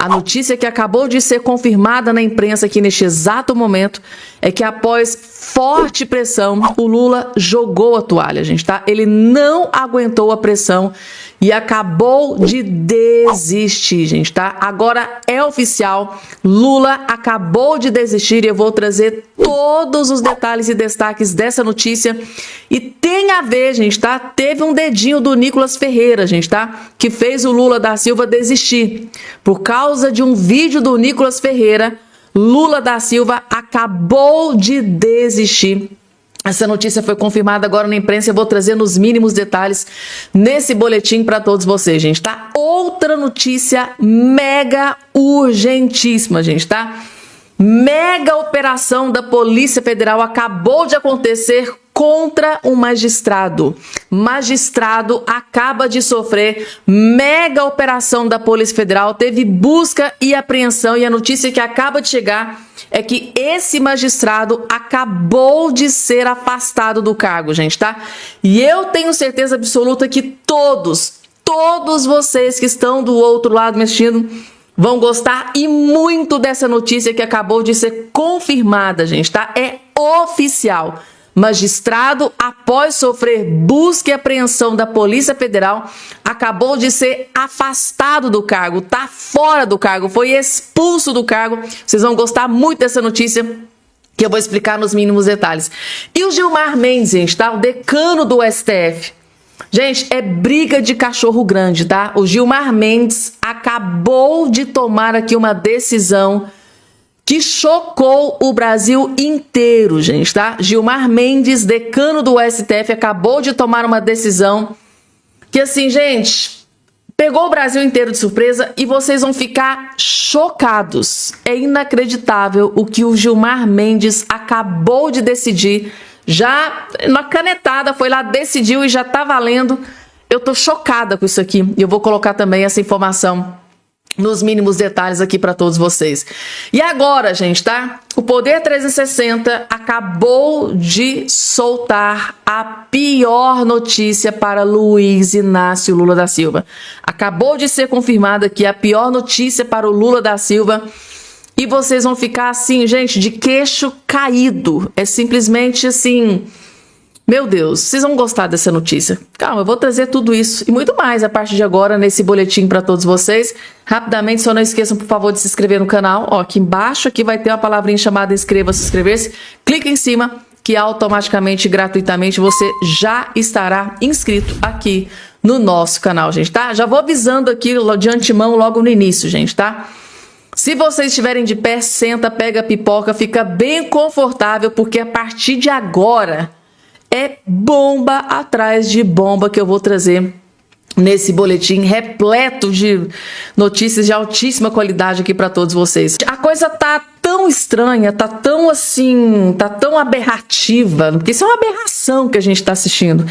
A notícia que acabou de ser confirmada na imprensa aqui neste exato momento é que após forte pressão, o Lula jogou a toalha, gente, tá? Ele não aguentou a pressão e acabou de desistir, gente, tá? Agora é oficial, Lula acabou de desistir e eu vou trazer todos os detalhes e destaques dessa notícia. E tem a ver, gente, tá? Teve um dedinho do Nicolas Ferreira, gente, tá? Que fez o Lula da Silva desistir. Por causa de um vídeo do Nicolas Ferreira, Lula da Silva acabou de desistir. Essa notícia foi confirmada agora na imprensa. Eu vou trazer nos mínimos detalhes nesse boletim para todos vocês, gente, tá? Outra notícia mega urgentíssima, gente, tá? Mega operação da Polícia Federal acabou de acontecer contra um magistrado. Magistrado acaba de sofrer mega operação da Polícia Federal, teve busca e apreensão, e a notícia que acaba de chegar é que esse magistrado acabou de ser afastado do cargo, gente, tá? E eu tenho certeza absoluta que todos vocês que estão do outro lado me assistindo vão gostar e muito dessa notícia que acabou de ser confirmada, gente, tá? É oficial. Magistrado, após sofrer busca e apreensão da Polícia Federal, acabou de ser afastado do cargo, tá fora do cargo, foi expulso do cargo. Vocês vão gostar muito dessa notícia que eu vou explicar nos mínimos detalhes. E o Gilmar Mendes, gente, tá? O decano do STF. Gente, é briga de cachorro grande, tá? O Gilmar Mendes acabou de tomar aqui uma decisão que chocou o Brasil inteiro, gente, tá? Gilmar Mendes, decano do STF, acabou de tomar uma decisão que, assim, gente, pegou o Brasil inteiro de surpresa e vocês vão ficar chocados. É inacreditável o que o Gilmar Mendes acabou de decidir. Já na canetada, foi lá, decidiu e já tá valendo. Eu tô chocada com isso aqui e eu vou colocar também essa informação nos mínimos detalhes aqui para todos vocês. E agora, gente, tá? O Poder 360 acabou de soltar a pior notícia para Luiz Inácio Lula da Silva. Acabou de ser confirmada aqui a pior notícia para o Lula da Silva. E vocês vão ficar assim, gente, de queixo caído. É simplesmente assim... Meu Deus, vocês vão gostar dessa notícia. Calma, eu vou trazer tudo isso e muito mais a partir de agora nesse boletim para todos vocês. Rapidamente, só não esqueçam, por favor, de se inscrever no canal. Ó, aqui embaixo aqui vai ter uma palavrinha chamada inscreva-se, inscrever-se. Clica em cima que automaticamente, gratuitamente, você já estará inscrito aqui no nosso canal, gente, tá? Já vou avisando aqui de antemão logo no início, gente, tá? Se vocês estiverem de pé, senta, pega a pipoca, fica bem confortável, porque a partir de agora... é bomba atrás de bomba que eu vou trazer nesse boletim repleto de notícias de altíssima qualidade aqui para todos vocês. A coisa tá tão estranha, tá tão assim, tá tão aberrativa, porque isso é uma aberração que a gente está assistindo.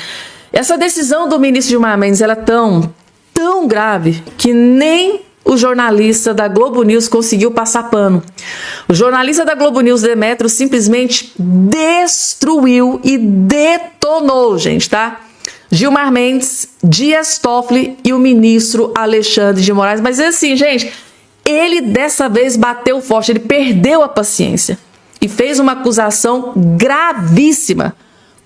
Essa decisão do ministro Gilmar Mendes, ela é tão grave que nem o jornalista da Globo News conseguiu passar pano. O jornalista da Globo News, Demetrio, simplesmente destruiu e detonou, gente, tá? Gilmar Mendes, Dias Toffoli e o ministro Alexandre de Moraes. Mas assim, gente, ele dessa vez bateu forte, ele perdeu a paciência e fez uma acusação gravíssima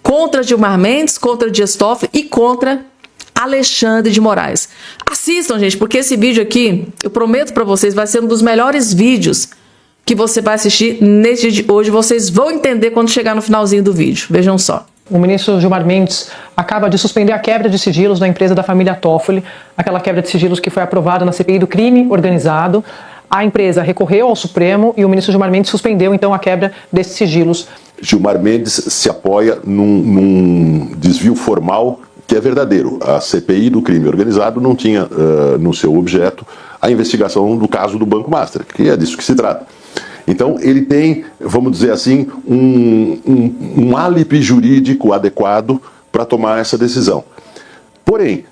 contra Gilmar Mendes, contra Dias Toffoli e contra Alexandre de Moraes. Assistam, gente, porque esse vídeo aqui, eu prometo para vocês, vai ser um dos melhores vídeos que você vai assistir nesse dia de hoje. Vocês vão entender quando chegar no finalzinho do vídeo. Vejam só. O ministro Gilmar Mendes acaba de suspender a quebra de sigilos da empresa da família Toffoli, aquela quebra de sigilos que foi aprovada na CPI do crime organizado. A empresa recorreu ao Supremo e o ministro Gilmar Mendes suspendeu, então, a quebra desses sigilos. Gilmar Mendes se apoia num desvio formal que é verdadeiro. A CPI do crime organizado não tinha no seu objeto a investigação do caso do Banco Master, que é disso que se trata. Então ele tem, vamos dizer assim, um álibi jurídico adequado para tomar essa decisão. Porém,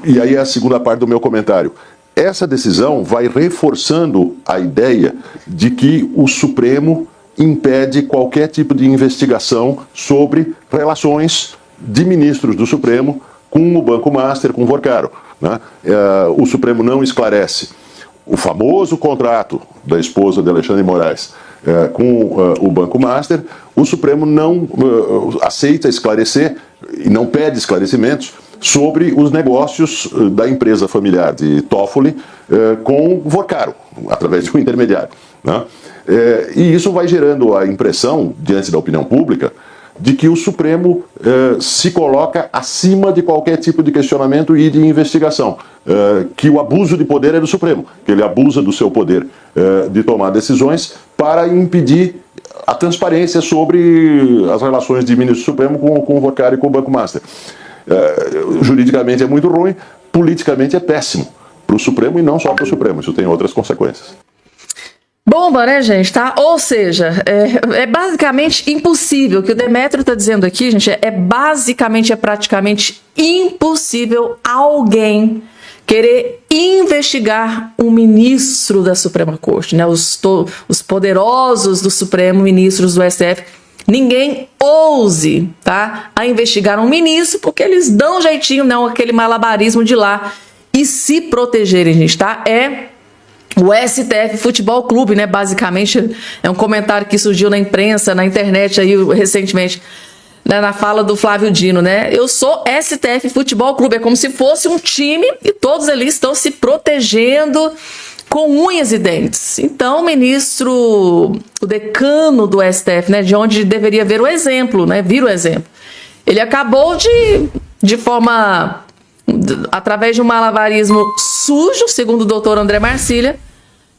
e aí é a segunda parte do meu comentário, essa decisão vai reforçando a ideia de que o Supremo impede qualquer tipo de investigação sobre relações de ministros do Supremo com o Banco Master, com o Vorcaro, né? O Supremo não esclarece o famoso contrato da esposa de Alexandre de Moraes com o Banco Master, o Supremo não aceita esclarecer e não pede esclarecimentos sobre os negócios da empresa familiar de Toffoli com Vocaro, através de um intermediário, né? E isso vai gerando a impressão, diante da opinião pública, de que o Supremo se coloca acima de qualquer tipo de questionamento e de investigação, que o abuso de poder é do Supremo, que ele abusa do seu poder de tomar decisões para impedir a transparência sobre as relações de ministro Supremo com o Vocaro e com o Banco Master. Juridicamente é muito ruim, politicamente é péssimo para o Supremo e não só para o Supremo, isso tem outras consequências. Bomba, né, gente? Tá? Ou seja, é basicamente impossível. O que o Demétrio está dizendo aqui, gente, é praticamente impossível alguém querer investigar um ministro da Suprema Corte, né? Os poderosos do Supremo, ministros do STF. Ninguém ouse, tá, a investigar um ministro, porque eles dão um jeitinho, não, aquele malabarismo de lá e se protegerem, gente, tá? O STF Futebol Clube, né? Basicamente, é um comentário que surgiu na imprensa, na internet aí recentemente, né, na fala do Flávio Dino, né? Eu sou STF Futebol Clube, é como se fosse um time e todos ali estão se protegendo com unhas e dentes. Então, o decano do STF, né, de onde deveria ver o exemplo, né? Vir o exemplo. Ele acabou de forma, através de um malabarismo sujo, segundo o doutor André Marcília,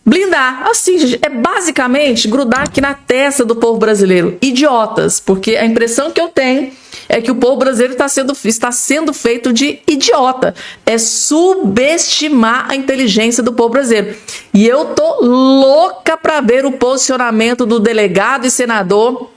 blindar, assim, gente, é basicamente grudar aqui na testa do povo brasileiro. Idiotas, porque a impressão que eu tenho é que o povo brasileiro está sendo feito de idiota. É subestimar a inteligência do povo brasileiro. E eu tô louca para ver o posicionamento do delegado e senador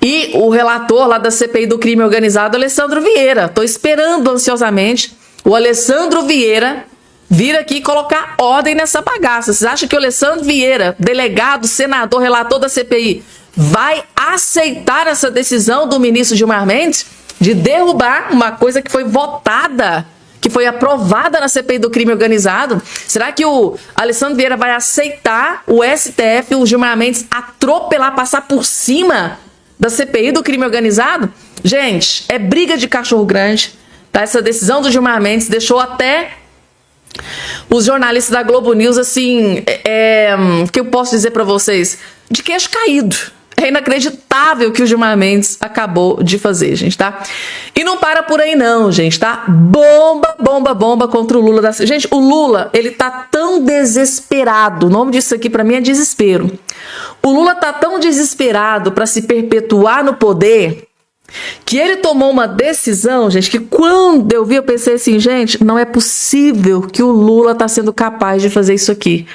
e o relator lá da CPI do crime organizado, Alessandro Vieira. Tô esperando ansiosamente o Alessandro Vieira vir aqui e colocar ordem nessa bagaça. Vocês acham que o Alessandro Vieira, delegado, senador, relator da CPI, vai aceitar essa decisão do ministro Gilmar Mendes de derrubar uma coisa que foi votada, que foi aprovada na CPI do crime organizado? Será que o Alessandro Vieira vai aceitar o STF, o Gilmar Mendes, atropelar, passar por cima da CPI do crime organizado? Gente, é briga de cachorro grande, tá? Essa decisão do Gilmar Mendes deixou até os jornalistas da Globo News, assim, que eu posso dizer para vocês, de queixo caído. É inacreditável o que o Gilmar Mendes acabou de fazer, gente, tá? E não para por aí não, gente, tá? Bomba, bomba, bomba contra o Lula. Gente, o Lula, ele tá tão desesperado, o nome disso aqui para mim é desespero. O Lula tá tão desesperado para se perpetuar no poder que ele tomou uma decisão, gente, que quando eu vi, eu pensei assim, gente, não é possível que o Lula tá sendo capaz de fazer isso aqui.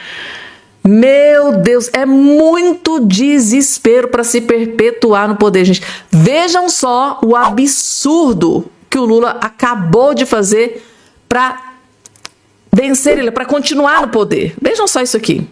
Meu Deus, é muito desespero para se perpetuar no poder, gente. Vejam só o absurdo que o Lula acabou de fazer para vencer ele, para continuar no poder. Vejam só isso aqui.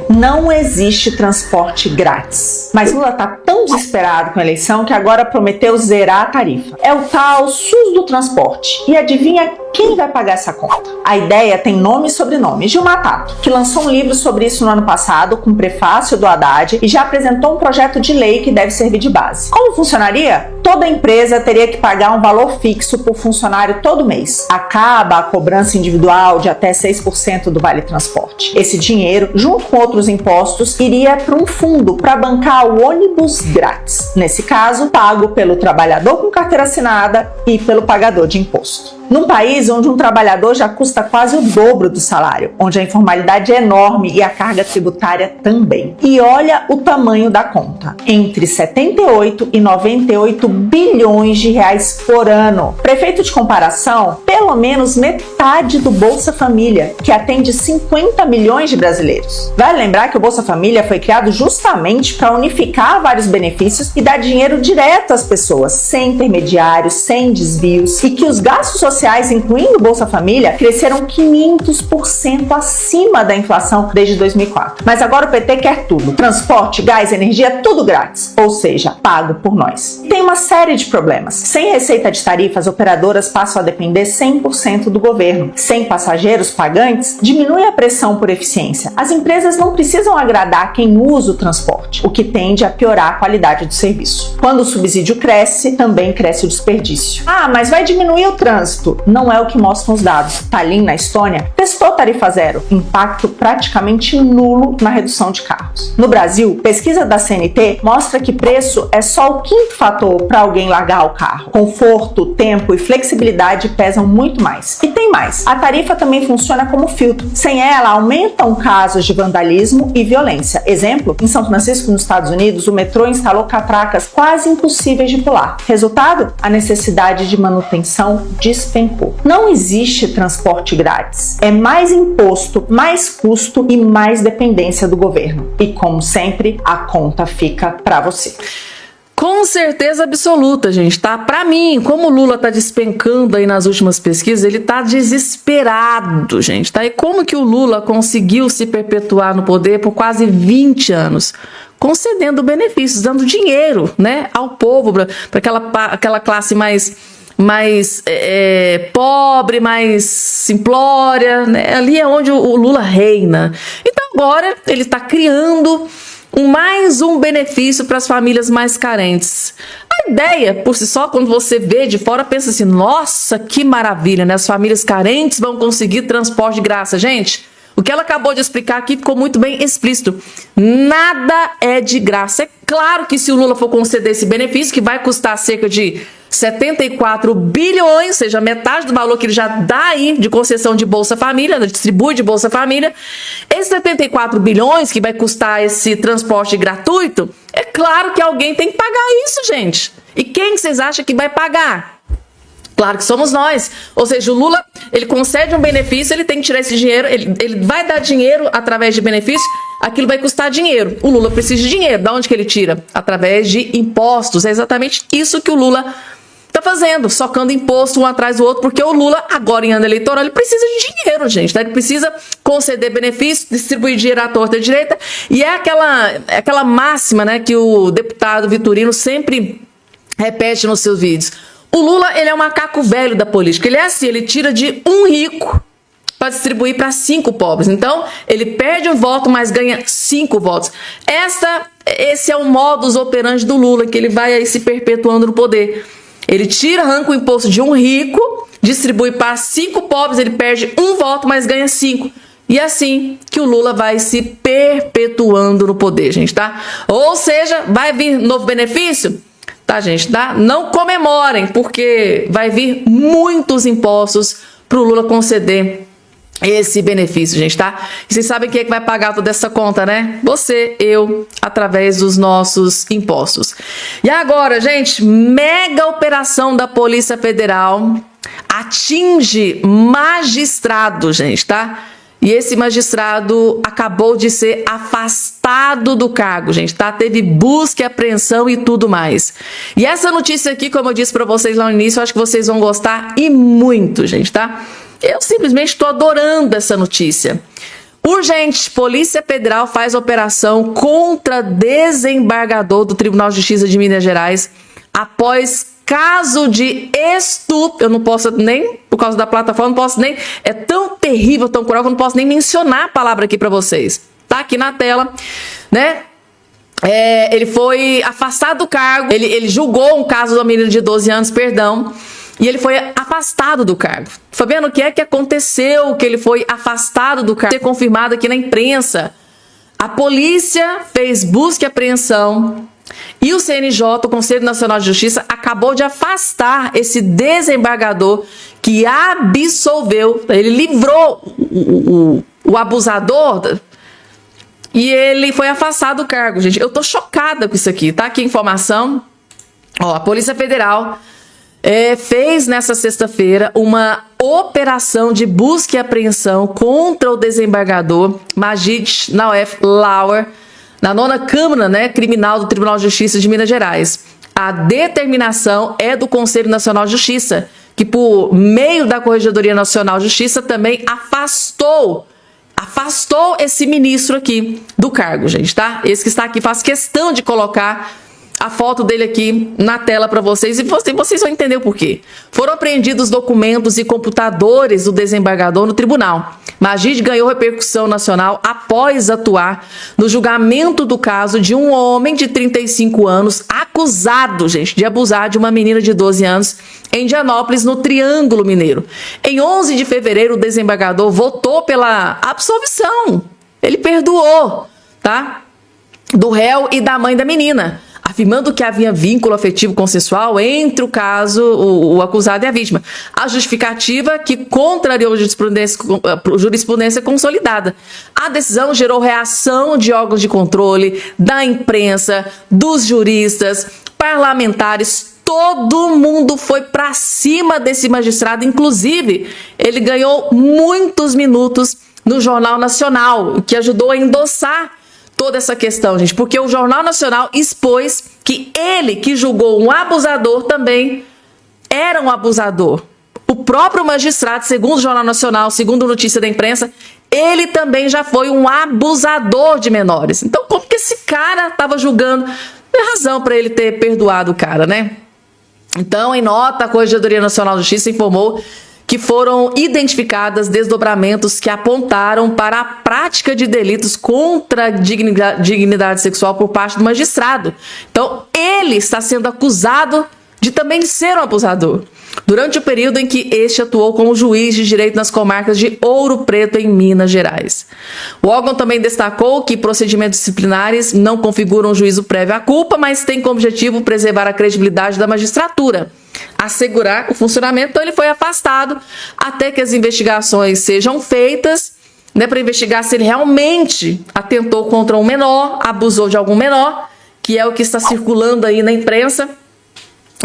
Não existe transporte grátis. Mas Lula tá tão desesperado com a eleição que agora prometeu zerar a tarifa. É o tal SUS do transporte. E adivinha quem vai pagar essa conta? A ideia tem nome e sobrenome. Gilmar Tato, que lançou um livro sobre isso no ano passado, com prefácio do Haddad, e já apresentou um projeto de lei que deve servir de base. Como funcionaria? Toda empresa teria que pagar um valor fixo por funcionário todo mês. Acaba a cobrança individual de até 6% do Vale Transporte. Esse dinheiro, junto com outros impostos, iria para um fundo para bancar o ônibus grátis. Nesse caso, pago pelo trabalhador com carteira assinada e pelo pagador de imposto. Num país onde um trabalhador já custa quase o dobro do salário, onde a informalidade é enorme e a carga tributária também. E olha o tamanho da conta, entre 78 e 98 bilhões de reais por ano. Prefeito de comparação, pelo menos metade do Bolsa Família, que atende 50 milhões de brasileiros. Vale lembrar que o Bolsa Família foi criado justamente para unificar vários benefícios e dar dinheiro direto às pessoas, sem intermediários, sem desvios, e que os gastos sociais sociais, incluindo Bolsa Família, cresceram 500% acima da inflação desde 2004. Mas agora o PT quer tudo. Transporte, gás, energia, tudo grátis. Ou seja, pago por nós. Tem uma série de problemas. Sem receita de tarifa, as operadoras passam a depender 100% do governo. Sem passageiros pagantes, diminui a pressão por eficiência. As empresas não precisam agradar quem usa o transporte, o que tende a piorar a qualidade do serviço. Quando o subsídio cresce, também cresce o desperdício. Ah, mas vai diminuir o trânsito. Não é o que mostram os dados. Tallinn, na Estônia, testou tarifa zero. Impacto praticamente nulo na redução de carros. No Brasil, pesquisa da CNT mostra que preço é só o quinto fator para alguém largar o carro. Conforto, tempo e flexibilidade pesam muito mais. E tem mais. A tarifa também funciona como filtro. Sem ela, aumentam casos de vandalismo e violência. Exemplo, em São Francisco, nos Estados Unidos, o metrô instalou catracas quase impossíveis de pular. Resultado? A necessidade de manutenção despencou. Não existe transporte grátis. É mais imposto, mais custo e mais dependência do governo. E como sempre, a conta fica para você. Com certeza absoluta, gente, tá? Pra mim, como o Lula tá despencando aí nas últimas pesquisas, ele tá desesperado, gente, tá? E como que o Lula conseguiu se perpetuar no poder por quase 20 anos? Concedendo benefícios, dando dinheiro, né, ao povo, para aquela classe mais pobre, mais simplória, né? Ali é onde o Lula reina. Então agora ele está criando mais um benefício para as famílias mais carentes. A ideia, por si só, quando você vê de fora, pensa assim, nossa, que maravilha, né? As famílias carentes vão conseguir transporte de graça. Gente, o que ela acabou de explicar aqui ficou muito bem explícito. Nada é de graça. É claro que se o Lula for conceder esse benefício, que vai custar cerca de 74 bilhões, ou seja, metade do valor que ele já dá aí de concessão de Bolsa Família, distribui de Bolsa Família, esses 74 bilhões que vai custar esse transporte gratuito, é claro que alguém tem que pagar isso, gente. E quem que vocês acham que vai pagar? Claro que somos nós. Ou seja, o Lula, ele concede um benefício, ele tem que tirar esse dinheiro, ele vai dar dinheiro através de benefício, aquilo vai custar dinheiro. O Lula precisa de dinheiro. Da onde que ele tira? Através de impostos. É exatamente isso que o Lula tá fazendo, socando imposto um atrás do outro, porque o Lula, agora em ano eleitoral, ele precisa de dinheiro, gente, tá? Ele precisa conceder benefícios, distribuir dinheiro à torta e à direita, e é aquela máxima, né, que o deputado Vitorino sempre repete nos seus vídeos. O Lula, ele é um macaco velho da política, ele é assim, ele tira de um rico para distribuir para 5 pobres. Então, ele perde um voto, mas ganha 5 votos. Esse é o modus operandi do Lula, que ele vai aí se perpetuando no poder. Ele arranca o imposto de um rico, distribui para 5 pobres, ele perde um voto, mas ganha 5. E é assim que o Lula vai se perpetuando no poder, gente, tá? Ou seja, vai vir novo benefício? Tá, gente, tá? Não comemorem, porque vai vir muitos impostos para o Lula conceder esse benefício, gente, tá? E vocês sabem quem é que vai pagar toda essa conta, né? Você, eu, através dos nossos impostos. E agora, gente, mega operação da Polícia Federal atinge magistrado, gente, tá? E esse magistrado acabou de ser afastado do cargo, gente, tá? Teve busca e apreensão e tudo mais. E essa notícia aqui, como eu disse pra vocês lá no início, eu acho que vocês vão gostar e muito, gente, tá? Eu simplesmente estou adorando essa notícia. Urgente, Polícia Federal faz operação contra desembargador do Tribunal de Justiça de Minas Gerais após caso de estupro. Eu não posso nem, por causa da plataforma, não posso nem, é tão terrível, tão cruel, que eu não posso nem mencionar a palavra aqui para vocês. Tá aqui na tela, né? Ele foi afastado do cargo, ele julgou um caso de uma menina de 12 anos, perdão, e ele foi afastado do cargo. Fabiano, o que é que aconteceu que ele foi afastado do cargo? Ser confirmado aqui na imprensa. A polícia fez busca e apreensão e o CNJ, o Conselho Nacional de Justiça, acabou de afastar esse desembargador que absolveu, ele livrou o abusador e ele foi afastado do cargo, gente. Eu tô chocada com isso aqui, tá? Aqui a informação. Ó, a Polícia Federal fez nessa sexta-feira uma operação de busca e apreensão contra o desembargador Majid Nawef Lauer, na 9ª Câmara, né, Criminal do Tribunal de Justiça de Minas Gerais. A determinação é do Conselho Nacional de Justiça, que por meio da Corregedoria Nacional de Justiça também afastou esse ministro aqui do cargo, gente, tá? Esse que está aqui, faz questão de colocar a foto dele aqui na tela para vocês e vocês vão entender o porquê. Foram apreendidos documentos e computadores do desembargador no tribunal. Magid ganhou repercussão nacional após atuar no julgamento do caso de um homem de 35 anos acusado, gente, de abusar de uma menina de 12 anos em Indianópolis, no Triângulo Mineiro. Em 11 de fevereiro, o desembargador votou pela absolvição. Ele perdoou, tá? Do réu e da mãe da menina, afirmando que havia vínculo afetivo consensual entre o caso, o acusado e a vítima. A justificativa que contrariou a jurisprudência consolidada. A decisão gerou reação de órgãos de controle, da imprensa, dos juristas, parlamentares. Todo mundo foi para cima desse magistrado. Inclusive, ele ganhou muitos minutos no Jornal Nacional, o que ajudou a endossar toda essa questão, gente, porque o Jornal Nacional expôs que ele, que julgou um abusador, também era um abusador. O próprio magistrado, segundo o Jornal Nacional, segundo notícia da imprensa, ele também já foi um abusador de menores. Então, como que esse cara estava julgando? Tem razão para ele ter perdoado o cara, né? Então, em nota, a Corregedoria Nacional de Justiça informou que foram identificadas desdobramentos que apontaram para a prática de delitos contra a dignidade sexual por parte do magistrado. Então, ele está sendo acusado de também ser um abusador, durante o período em que este atuou como juiz de direito nas comarcas de Ouro Preto, em Minas Gerais. O órgão também destacou que procedimentos disciplinares não configuram juízo prévio à culpa, mas tem como objetivo preservar a credibilidade da magistratura, assegurar o funcionamento. Então ele foi afastado até que as investigações sejam feitas, né, para investigar se ele realmente atentou contra um menor, abusou de algum menor, que é o que está circulando aí na imprensa.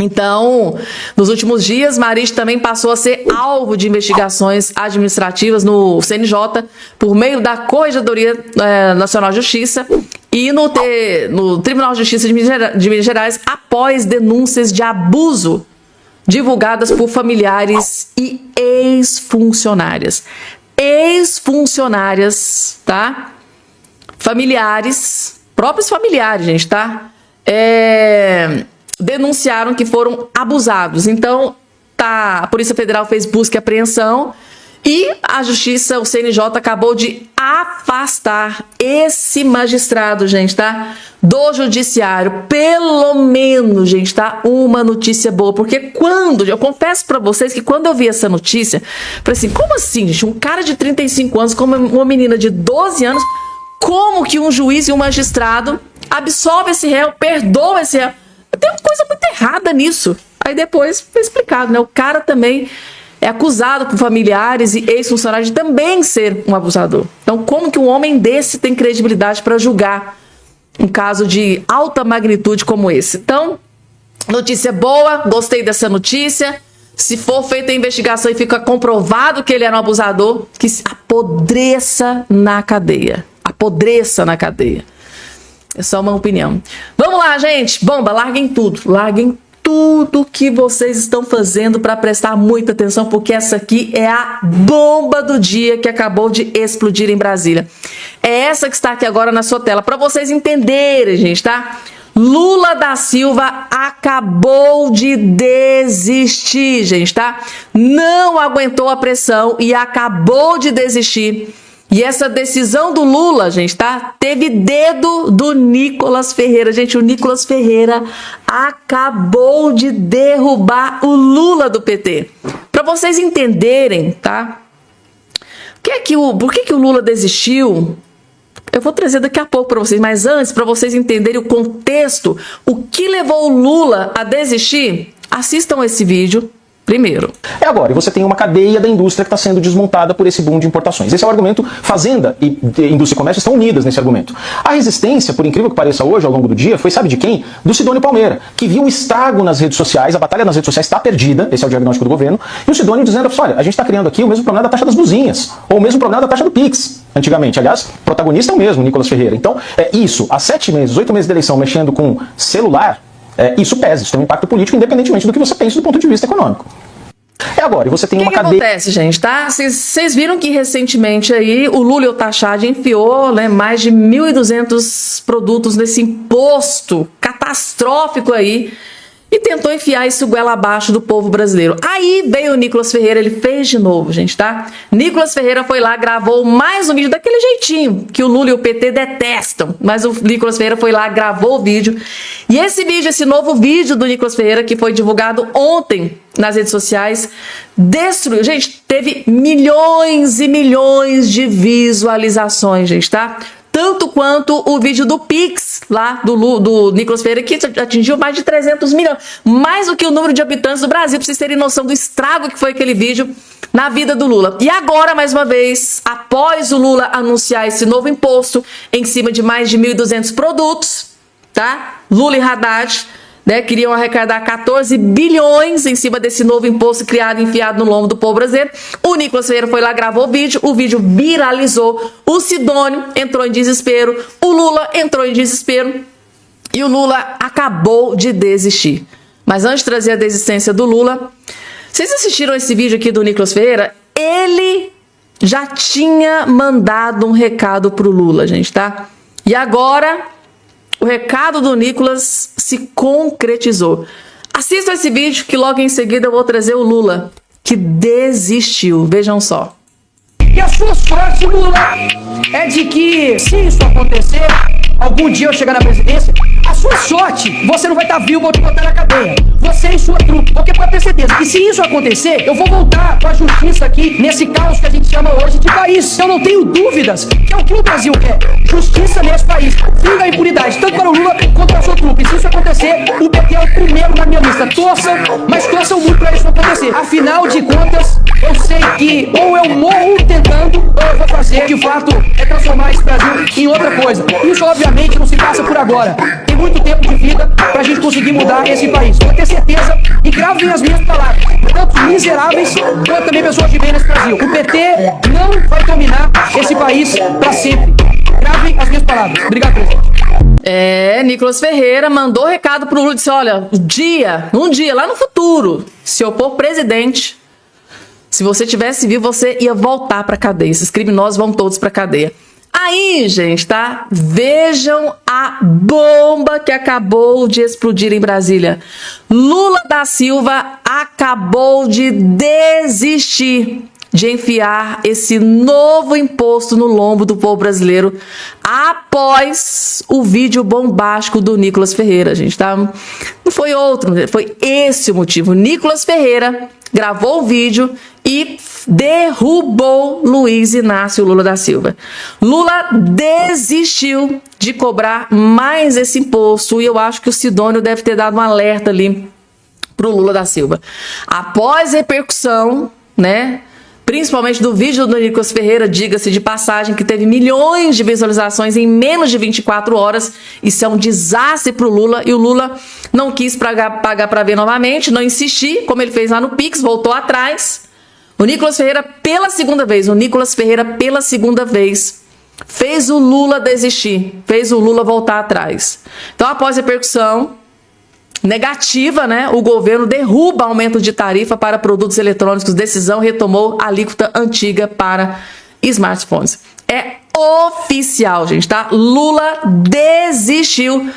Então, nos últimos dias, Magid também passou a ser alvo de investigações administrativas no CNJ por meio da Corregedoria Nacional de Justiça e no Tribunal de Justiça de Minas Gerais, após denúncias de abuso divulgadas por familiares e ex-funcionárias. Ex-funcionárias, tá? Familiares, próprios familiares, gente, tá? Denunciaram que foram abusados. Então, a Polícia Federal fez busca e apreensão e a Justiça, o CNJ, acabou de afastar esse magistrado, gente, tá? Do judiciário. Pelo menos, gente, tá? Uma notícia boa, porque eu confesso pra vocês que quando eu vi essa notícia, falei assim, como assim, gente? Um cara de 35 anos, como uma menina de 12 anos, como que um juiz e um magistrado absolve esse réu, perdoa esse réu? Tem uma coisa muito errada nisso. Aí depois foi explicado, né? O cara também é acusado por familiares e ex-funcionários de também ser um abusador. Então, como que um homem desse tem credibilidade para julgar um caso de alta magnitude como esse? Então, notícia boa, gostei dessa notícia. Se for feita a investigação e fica comprovado que ele era um abusador, que apodreça na cadeia. Apodreça na cadeia. É só uma opinião. Vamos lá, gente. Bomba, larguem tudo. Larguem tudo que vocês estão fazendo para prestar muita atenção, porque essa aqui é a bomba do dia que acabou de explodir em Brasília. É essa que está aqui agora na sua tela, para vocês entenderem, gente, tá? Lula da Silva acabou de desistir, gente, tá? Não aguentou a pressão e acabou de desistir. E essa decisão do Lula, gente, tá? Teve dedo do Nicolas Ferreira. Gente, o Nicolas Ferreira acabou de derrubar o Lula do PT. Para vocês entenderem, tá? Por que o Lula desistiu? Eu vou trazer daqui a pouco para vocês, mas antes, para vocês entenderem o contexto, o que levou o Lula a desistir, assistam esse vídeo primeiro. É agora, e você tem uma cadeia da indústria que está sendo desmontada por esse boom de importações. Esse é o argumento. Fazenda e indústria e comércio estão unidas nesse argumento. A resistência, por incrível que pareça hoje, ao longo do dia, foi, sabe de quem? Do Sidônio Palmeira, que viu o estrago nas redes sociais, a batalha nas redes sociais está perdida, esse é o diagnóstico do governo, e o Sidônio dizendo, olha, a gente está criando aqui o mesmo problema da taxa das blusinhas, ou o mesmo problema da taxa do Pix, antigamente. Aliás, o protagonista é o mesmo, Nicolas Ferreira. Então, isso, há 7 meses, 8 meses da eleição, mexendo com celular, isso pesa, isso tem um impacto político, independentemente do que você pense do ponto de vista econômico. É agora, e você tem O uma que cadeia... acontece, gente, tá? Vocês viram que recentemente aí o Lula e o Tachad enfiou, né, mais de 1.200 produtos nesse imposto catastrófico aí e tentou enfiar esse goela abaixo do povo brasileiro. Aí veio o Nicolas Ferreira, ele fez de novo, gente, tá? Nicolas Ferreira foi lá, gravou mais um vídeo daquele jeitinho que o Lula e o PT detestam, mas o Nicolas Ferreira foi lá, gravou o vídeo. E esse vídeo, esse novo vídeo do Nicolas Ferreira, que foi divulgado ontem nas redes sociais, destruiu. Gente, teve milhões e milhões de visualizações, gente, tá? Tanto quanto o vídeo do Pix, lá do Nicolas Ferreira, que atingiu mais de 300 milhões. Mais do que o número de habitantes do Brasil, pra vocês terem noção do estrago que foi aquele vídeo na vida do Lula. E agora, mais uma vez, após o Lula anunciar esse novo imposto em cima de mais de 1.200 produtos, tá? Lula e Haddad, né, queriam arrecadar 14 bilhões em cima desse novo imposto criado e enfiado no lombo do povo brasileiro. O Nicolas Ferreira foi lá, gravou o vídeo viralizou, o Sidônio entrou em desespero, o Lula entrou em desespero e o Lula acabou de desistir. Mas antes de trazer a desistência do Lula, vocês assistiram esse vídeo aqui do Nicolas Ferreira? Ele já tinha mandado um recado pro Lula, gente, tá? E agora o recado do Nicolas se concretizou. Assistam esse vídeo que logo em seguida eu vou trazer o Lula, que desistiu. Vejam só. E a sua sorte, Lula, é de que, se isso acontecer, algum dia eu chegar na presidência, a sua sorte, você não vai estar vivo ou te botar na cadeia. Você e sua trupe. Porque pode ter certeza que se isso acontecer, eu vou voltar com a justiça aqui, nesse caos que a gente chama hoje de país. Eu não tenho dúvidas que é o que o Brasil quer. Justiça nesse país. Fim da impunidade, tanto para o Lula quanto para a sua trupe. E se isso acontecer, o PT é o primeiro na minha lista. Torçam, mas torçam muito para isso acontecer. Afinal de contas, eu sei que ou eu morro tentando, ou eu vou fazer. Que o fato é transformar esse Brasil em outra coisa. Isso, obviamente, não se passa por agora. Tem muito tempo de vida pra gente conseguir mudar esse país. Pode ter certeza, e gravem as minhas palavras. Tanto miseráveis, quanto também pessoas de bem nesse Brasil. O PT não vai dominar esse país pra sempre. Gravem as minhas palavras. Obrigado, presidente. Nicolas Ferreira mandou recado pro Lula, disse, olha, um dia, lá no futuro, se eu for presidente, se você tivesse vivo, você ia voltar pra cadeia. Esses criminosos vão todos pra cadeia. Aí, gente, tá? Vejam a bomba que acabou de explodir em Brasília. Lula da Silva acabou de desistir de enfiar esse novo imposto no lombo do povo brasileiro após o vídeo bombástico do Nicolas Ferreira, gente, tá? Não foi outro, foi esse o motivo. Nicolas Ferreira gravou o vídeo e derrubou Luiz Inácio Lula da Silva. Lula desistiu de cobrar mais esse imposto e eu acho que o Sidônio deve ter dado um alerta ali pro Lula da Silva. Após a repercussão, né, principalmente do vídeo do Nicolas Ferreira, diga-se de passagem, que teve milhões de visualizações em menos de 24 horas. Isso é um desastre pro Lula. E o Lula não quis pagar para ver novamente, não insistir, como ele fez lá no Pix, voltou atrás. O Nicolas Ferreira, pela segunda vez, fez o Lula desistir, fez o Lula voltar atrás. Então, após a repercussão negativa, né, o governo derruba aumento de tarifa para produtos eletrônicos. Decisão retomou a alíquota antiga para smartphones. É oficial, gente, tá? Lula desistiu.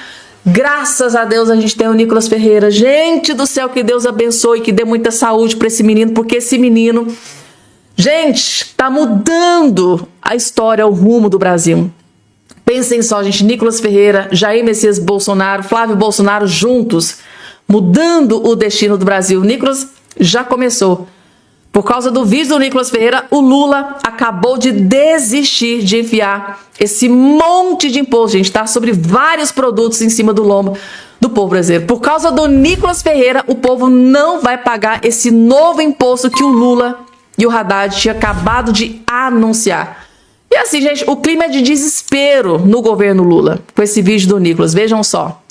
Graças a Deus a gente tem o Nicolas Ferreira. Gente do céu, que Deus abençoe, que dê muita saúde para esse menino, porque esse menino, gente, tá mudando a história, o rumo do Brasil. Pensem só, gente, Nicolas Ferreira, Jair Messias Bolsonaro, Flávio Bolsonaro juntos, mudando o destino do Brasil. Nicolas já começou. Por causa do vídeo do Nicolas Ferreira, o Lula acabou de desistir de enfiar esse monte de imposto, gente, tá? Sobre vários produtos em cima do lombo do povo brasileiro. Por causa do Nicolas Ferreira, o povo não vai pagar esse novo imposto que o Lula e o Haddad tinham acabado de anunciar. E assim, gente, o clima é de desespero no governo Lula com esse vídeo do Nicolas. Vejam só.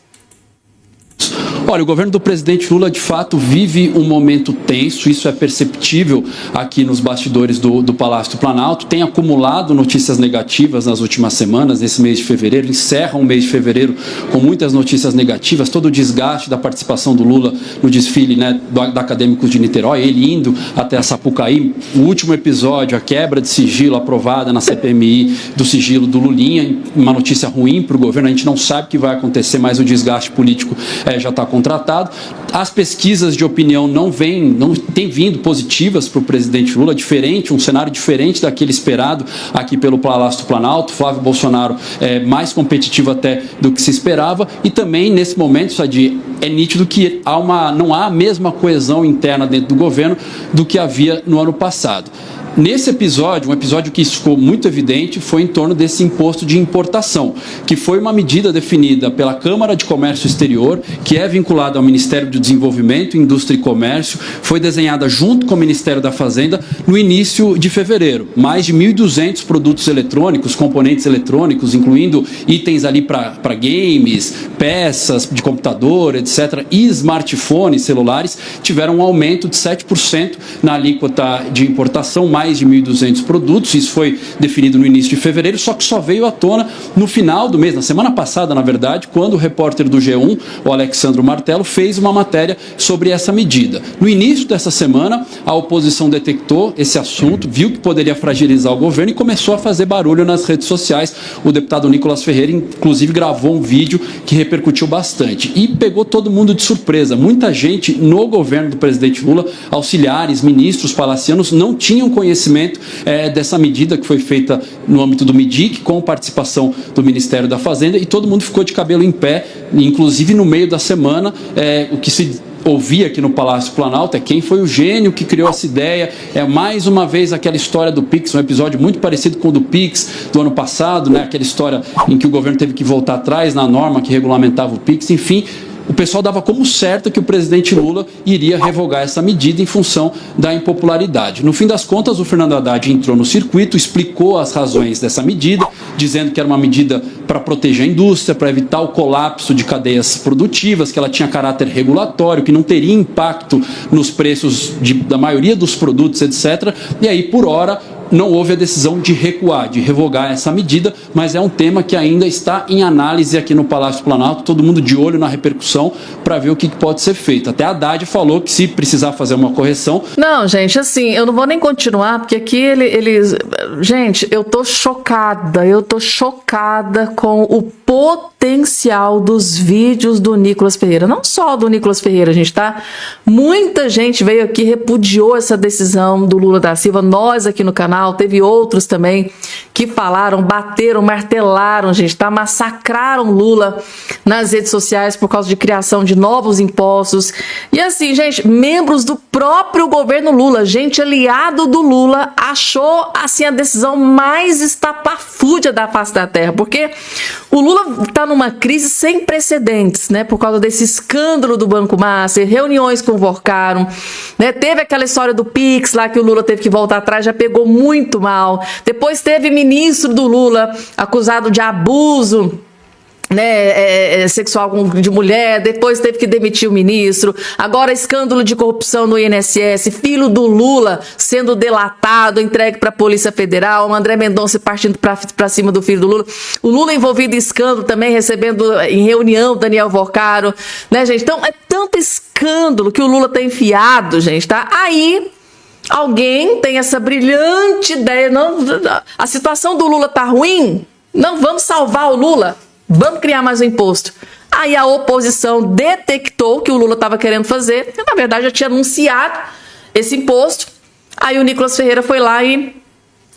Olha, o governo do presidente Lula, de fato, vive um momento tenso, isso é perceptível aqui nos bastidores do Palácio do Planalto, tem acumulado notícias negativas nas últimas semanas, nesse mês de fevereiro, encerra um mês de fevereiro com muitas notícias negativas, todo o desgaste da participação do Lula no desfile, né, da Acadêmicos de Niterói, ele indo até a Sapucaí, o último episódio, a quebra de sigilo aprovada na CPMI do sigilo do Lulinha, uma notícia ruim para o governo, a gente não sabe o que vai acontecer, mas o desgaste político já está contratado. As pesquisas de opinião não têm vindo positivas para o presidente Lula, diferente, um cenário diferente daquele esperado aqui pelo Palácio do Planalto. Flávio Bolsonaro é mais competitivo até do que se esperava, e também nesse momento, Sadi, é nítido que não há a mesma coesão interna dentro do governo do que havia no ano passado. Nesse episódio, um episódio que isso ficou muito evidente, foi em torno desse imposto de importação, que foi uma medida definida pela Câmara de Comércio Exterior, que é vinculada ao Ministério do Desenvolvimento, Indústria e Comércio, foi desenhada junto com o Ministério da Fazenda no início de fevereiro. Mais de 1.200 produtos eletrônicos, componentes eletrônicos, incluindo itens ali para games, peças de computador, etc., e smartphones, celulares, tiveram um aumento de 7% na alíquota de importação, mais de 1.200 produtos, isso foi definido no início de fevereiro, só que só veio à tona no final do mês, na semana passada, na verdade, quando o repórter do G1, o Alexandro Martello, fez uma matéria sobre essa medida. No início dessa semana, a oposição detectou esse assunto, viu que poderia fragilizar o governo e começou a fazer barulho nas redes sociais. O deputado Nicolas Ferreira, inclusive, gravou um vídeo que repercutiu bastante e pegou todo mundo de surpresa. Muita gente no governo do presidente Lula, auxiliares, ministros, palacianos, não tinham conhecimento dessa medida que foi feita no âmbito do MIDIC, com participação do Ministério da Fazenda, e todo mundo ficou de cabelo em pé, inclusive no meio da semana, o que se ouvia aqui no Palácio Planalto é quem foi o gênio que criou essa ideia. É mais uma vez aquela história do Pix, um episódio muito parecido com o do Pix do ano passado, né? Aquela história em que o governo teve que voltar atrás na norma que regulamentava o Pix, enfim. O pessoal dava como certo que o presidente Lula iria revogar essa medida em função da impopularidade. No fim das contas, o Fernando Haddad entrou no circuito, explicou as razões dessa medida, dizendo que era uma medida para proteger a indústria, para evitar o colapso de cadeias produtivas, que ela tinha caráter regulatório, que não teria impacto nos preços da maioria dos produtos, etc. E aí, por hora, não houve a decisão de recuar, de revogar essa medida, mas é um tema que ainda está em análise aqui no Palácio do Planalto, todo mundo de olho na repercussão para ver o que pode ser feito. Até a Haddad falou que se precisar fazer uma correção... Não, gente, assim, eu não vou nem continuar, porque aqui eles... Gente, eu tô chocada com o potencial dos vídeos do Nicolas Ferreira. Não só do Nicolas Ferreira, gente, tá? Muita gente veio aqui, repudiou essa decisão do Lula da Silva, nós aqui no canal, teve outros também que falaram, bateram, martelaram, gente, tá? Massacraram Lula nas redes sociais por causa de criação de novos impostos. E assim, gente, membros do próprio governo Lula, gente aliado do Lula, achou assim a decisão mais estapafúrdia da face da terra, porque o Lula tá numa crise sem precedentes, né? Por causa desse escândalo do Banco Master, reuniões convocaram, né? Teve aquela história do Pix lá que o Lula teve que voltar atrás, já pegou muito mal. Depois teve ministro do Lula acusado de abuso, né, sexual de mulher, depois teve que demitir o ministro, agora escândalo de corrupção no INSS, filho do Lula sendo delatado, entregue para a Polícia Federal, o André Mendonça partindo para cima do filho do Lula, o Lula envolvido em escândalo também, recebendo em reunião Daniel Vocaro, né, gente? Então é tanto escândalo que o Lula tá enfiado, gente, tá? Aí alguém tem essa brilhante ideia, não, a situação do Lula tá ruim, não vamos salvar o Lula, vamos criar mais um imposto. Aí a oposição detectou que o Lula estava querendo fazer, que na verdade já tinha anunciado esse imposto. Aí o Nicolas Ferreira foi lá e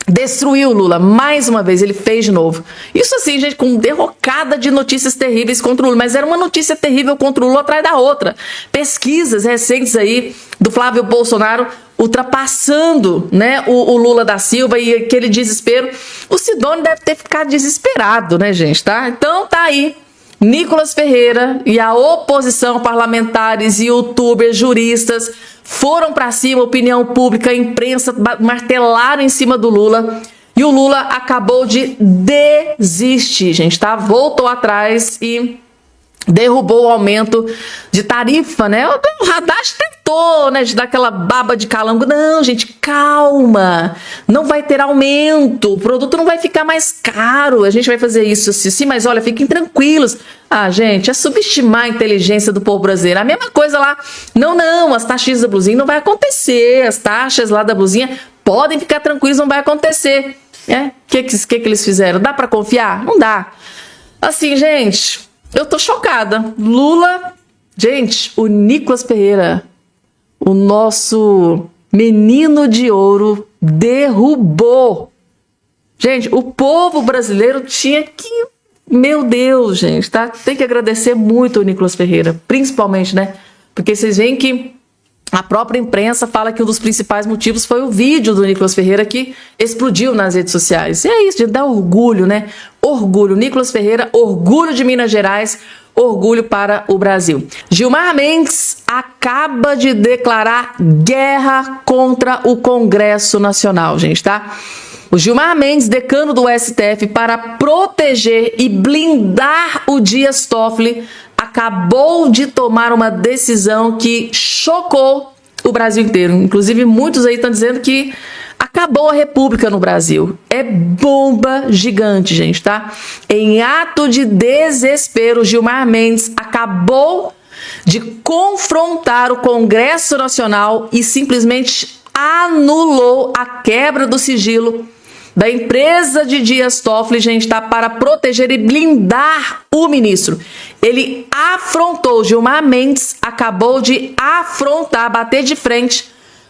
destruiu o Lula. Mais uma vez, ele fez de novo. Isso assim, gente, com derrocada de notícias terríveis contra o Lula. Mas era uma notícia terrível contra o Lula atrás da outra. Pesquisas recentes aí do Flávio Bolsonaro ultrapassando, né, o Lula da Silva e aquele desespero. O Sidônio deve ter ficado desesperado, né, gente, tá? Então tá aí. Nicolas Ferreira e a oposição, parlamentares, youtubers, juristas, foram para cima, opinião pública, imprensa, martelaram em cima do Lula. E o Lula acabou de desistir, gente, tá? Voltou atrás e derrubou o aumento de tarifa, né? O Haddad tentou, né, de dar aquela baba de calango. Não, gente, calma. Não vai ter aumento. O produto não vai ficar mais caro. A gente vai fazer isso assim, mas olha, fiquem tranquilos. Ah, gente, é subestimar a inteligência do povo brasileiro. A mesma coisa lá. Não, as taxas da blusinha não vai acontecer. As taxas lá da blusinha podem ficar tranquilos, não vai acontecer. O que eles fizeram? Dá pra confiar? Não dá. Assim, gente, eu tô chocada. Lula, gente, o Nicolas Ferreira, o nosso menino de ouro, derrubou. Gente, o povo brasileiro tinha que... Meu Deus, gente, tá? Tem que agradecer muito o Nicolas Ferreira, principalmente, né? Porque vocês veem que a própria imprensa fala que um dos principais motivos foi o vídeo do Nicolas Ferreira que explodiu nas redes sociais. E é isso, de dar orgulho, né? Orgulho. Nicolas Ferreira, orgulho de Minas Gerais, orgulho para o Brasil. Gilmar Mendes acaba de declarar guerra contra o Congresso Nacional, gente, tá? O Gilmar Mendes, decano do STF, para proteger e blindar o Dias Toffoli, acabou de tomar uma decisão que chocou o Brasil inteiro. Inclusive, muitos aí estão dizendo que acabou a República no Brasil. É bomba gigante, gente, tá? Em ato de desespero, Gilmar Mendes acabou de confrontar o Congresso Nacional e simplesmente anulou a quebra do sigilo da empresa de Dias Toffoli, gente, tá? Para proteger e blindar o ministro. Ele afrontou, Gilmar Mendes acabou de afrontar, bater de frente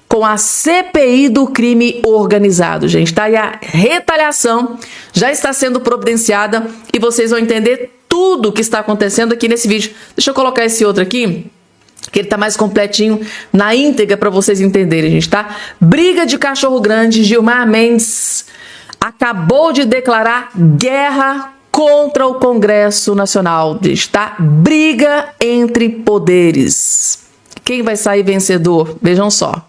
com a CPI do crime organizado, gente, tá? E a retaliação já está sendo providenciada e vocês vão entender tudo o que está acontecendo aqui nesse vídeo. Deixa eu colocar esse outro aqui, que ele tá mais completinho, na íntegra, para vocês entenderem, gente, tá? Briga de cachorro grande, Gilmar Mendes acabou de declarar guerra contra o Congresso Nacional, gente, tá? Briga entre poderes. Quem vai sair vencedor? Vejam só.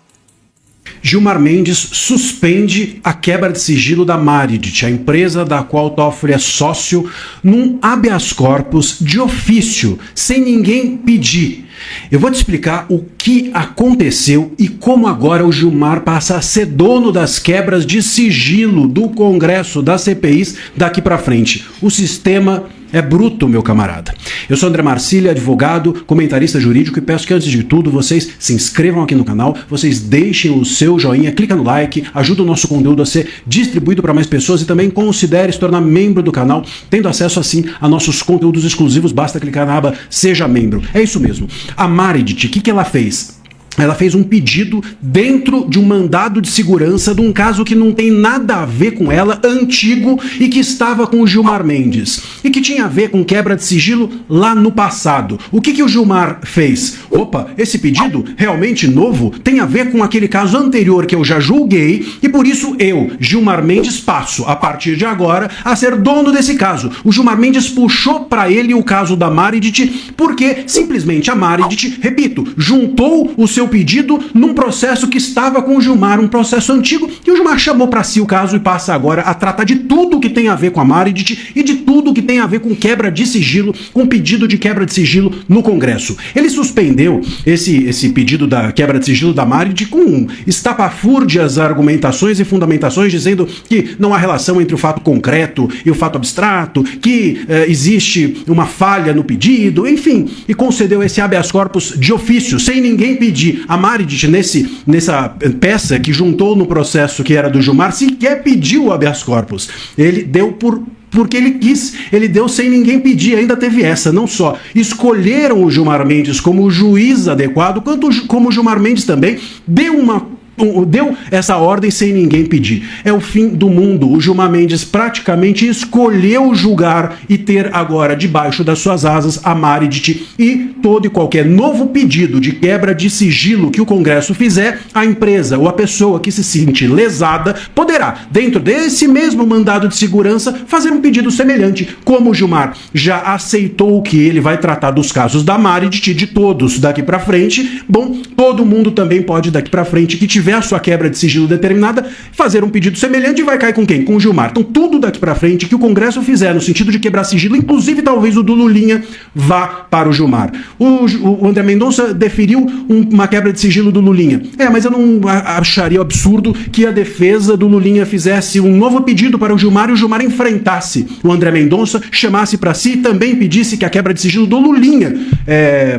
Gilmar Mendes suspende a quebra de sigilo da Maridit, a empresa da qual Toffoli é sócio, num habeas corpus de ofício, sem ninguém pedir. Eu vou te explicar o que aconteceu e como agora o Gilmar passa a ser dono das quebras de sigilo do Congresso, das CPIs, daqui para frente. O sistema é bruto, meu camarada. Eu sou André Marcília, advogado, comentarista jurídico, e peço que antes de tudo vocês se inscrevam aqui no canal, vocês deixem o seu joinha, clica no like, ajuda o nosso conteúdo a ser distribuído para mais pessoas e também considere se tornar membro do canal, tendo acesso assim a nossos conteúdos exclusivos. Basta clicar na aba Seja Membro. É isso mesmo. A Maridit, o que ela fez? Ela fez um pedido dentro de um mandado de segurança de um caso que não tem nada a ver com ela, antigo, e que estava com o Gilmar Mendes. E que tinha a ver com quebra de sigilo lá no passado. O que o Gilmar fez? Opa, esse pedido realmente novo tem a ver com aquele caso anterior que eu já julguei e por isso eu, Gilmar Mendes, passo, a partir de agora, a ser dono desse caso. O Gilmar Mendes puxou para ele o caso da Maridit porque simplesmente a Maridit, repito, juntou o seu pedido num processo que estava com o Gilmar, um processo antigo, e o Gilmar chamou para si o caso e passa agora a tratar de tudo que tem a ver com a Maridit e de tudo que tem a ver com quebra de sigilo, com pedido de quebra de sigilo no Congresso. Ele suspendeu esse pedido da quebra de sigilo da Maridit com estapafúrdias argumentações e fundamentações dizendo que não há relação entre o fato concreto e o fato abstrato, que existe uma falha no pedido, enfim, e concedeu esse habeas corpus de ofício, sem ninguém pedir. A Maridit, nessa peça que juntou no processo que era do Gilmar, sequer pediu o habeas corpus. Ele deu porque ele quis, ele deu sem ninguém pedir. Ainda teve essa, não só escolheram o Gilmar Mendes como o juiz adequado, quanto como o Gilmar Mendes também deu essa ordem sem ninguém pedir. É o fim do mundo. O Gilmar Mendes praticamente escolheu julgar e ter agora debaixo das suas asas a Maridit, e todo e qualquer novo pedido de quebra de sigilo que o Congresso fizer, a empresa ou a pessoa que se sente lesada poderá, dentro desse mesmo mandado de segurança, fazer um pedido semelhante. Como o Gilmar já aceitou que ele vai tratar dos casos da Maridit, de todos daqui para frente, bom, todo mundo também pode daqui para frente que tiver tiver a sua quebra de sigilo determinada, fazer um pedido semelhante e vai cair com quem? Com o Gilmar. Então tudo daqui para frente que o Congresso fizer no sentido de quebrar sigilo, inclusive talvez o do Lulinha, vá para o Gilmar. O André Mendonça deferiu uma quebra de sigilo do Lulinha. Mas eu não acharia absurdo que a defesa do Lulinha fizesse um novo pedido para o Gilmar e o Gilmar enfrentasse o André Mendonça, chamasse para si e também pedisse que a quebra de sigilo do Lulinha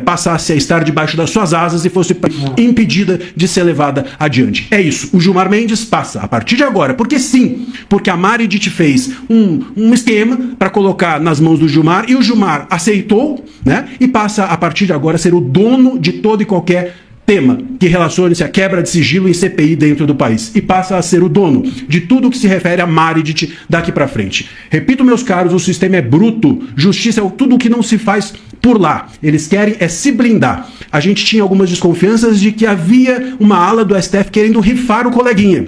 passasse a estar debaixo das suas asas e fosse impedida de ser levada adiante. É isso. O Gilmar Mendes passa a partir de agora. Porque sim, porque a Meredith fez um esquema para colocar nas mãos do Gilmar e o Gilmar aceitou, né? E passa a partir de agora a ser o dono de todo e qualquer tema que relacione-se à quebra de sigilo em CPI dentro do país e passa a ser o dono de tudo que se refere a Meredith daqui para frente. Repito, meus caros, o sistema é bruto, justiça é tudo o que não se faz por lá. Eles querem se blindar. A gente tinha algumas desconfianças de que havia uma ala do STF querendo rifar o coleguinha.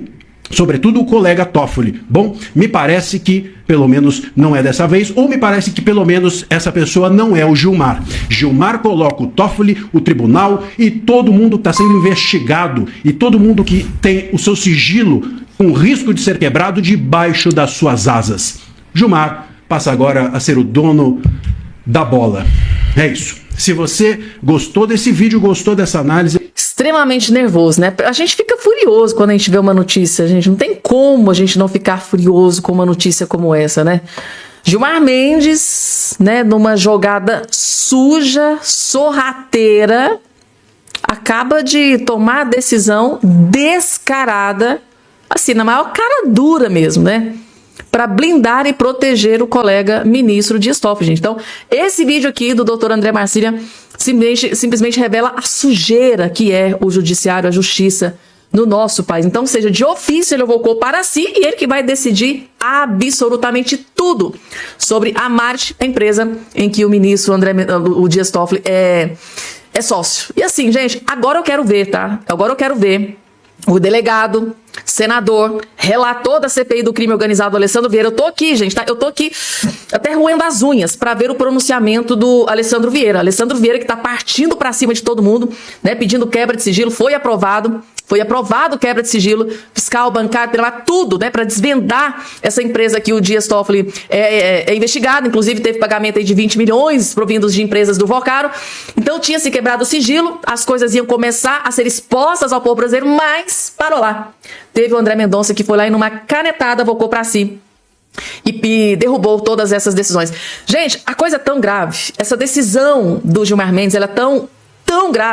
Sobretudo o colega Toffoli. Bom, me parece que pelo menos não é dessa vez, ou me parece que pelo menos essa pessoa não é o Gilmar. Gilmar coloca o Toffoli, o tribunal e todo mundo está sendo investigado e todo mundo que tem o seu sigilo com risco de ser quebrado debaixo das suas asas. Gilmar passa agora a ser o dono da bola. É isso. Se você gostou desse vídeo, gostou dessa análise... Extremamente nervoso, né? A gente fica furioso quando a gente vê uma notícia, gente. Não tem como a gente não ficar furioso com uma notícia como essa, né? Gilmar Mendes, né, numa jogada suja, sorrateira, acaba de tomar a decisão descarada, assim, na maior cara dura mesmo, né? Para blindar e proteger o colega ministro Dias Toffoli, gente. Então, esse vídeo aqui do doutor André Marcília simplesmente revela a sujeira que é o judiciário, a justiça no nosso país. Então, seja, de ofício ele evocou para si e ele que vai decidir absolutamente tudo sobre a Meredith, a empresa em que o ministro o Dias Toffoli é sócio. E assim, gente, agora eu quero ver, tá? Agora eu quero ver o delegado, senador, relator da CPI do crime organizado, Alessandro Vieira. Eu tô aqui, gente, tá? Eu tô aqui até roendo as unhas para ver o pronunciamento do Alessandro Vieira. Alessandro Vieira que tá partindo para cima de todo mundo, né? Pedindo quebra de sigilo. Foi aprovado quebra de sigilo, fiscal, bancário, penal, tudo, né? Para desvendar essa empresa que o Dias Toffoli é investigado. Inclusive teve pagamento aí de 20 milhões provindos de empresas do Vocaro. Então tinha se quebrado o sigilo, as coisas iam começar a ser expostas ao povo brasileiro, mas parou lá. Teve o André Mendonça que foi lá e numa canetada evocou para si e derrubou todas essas decisões. Gente, a coisa é tão grave, essa decisão do Gilmar Mendes, ela é tão grave,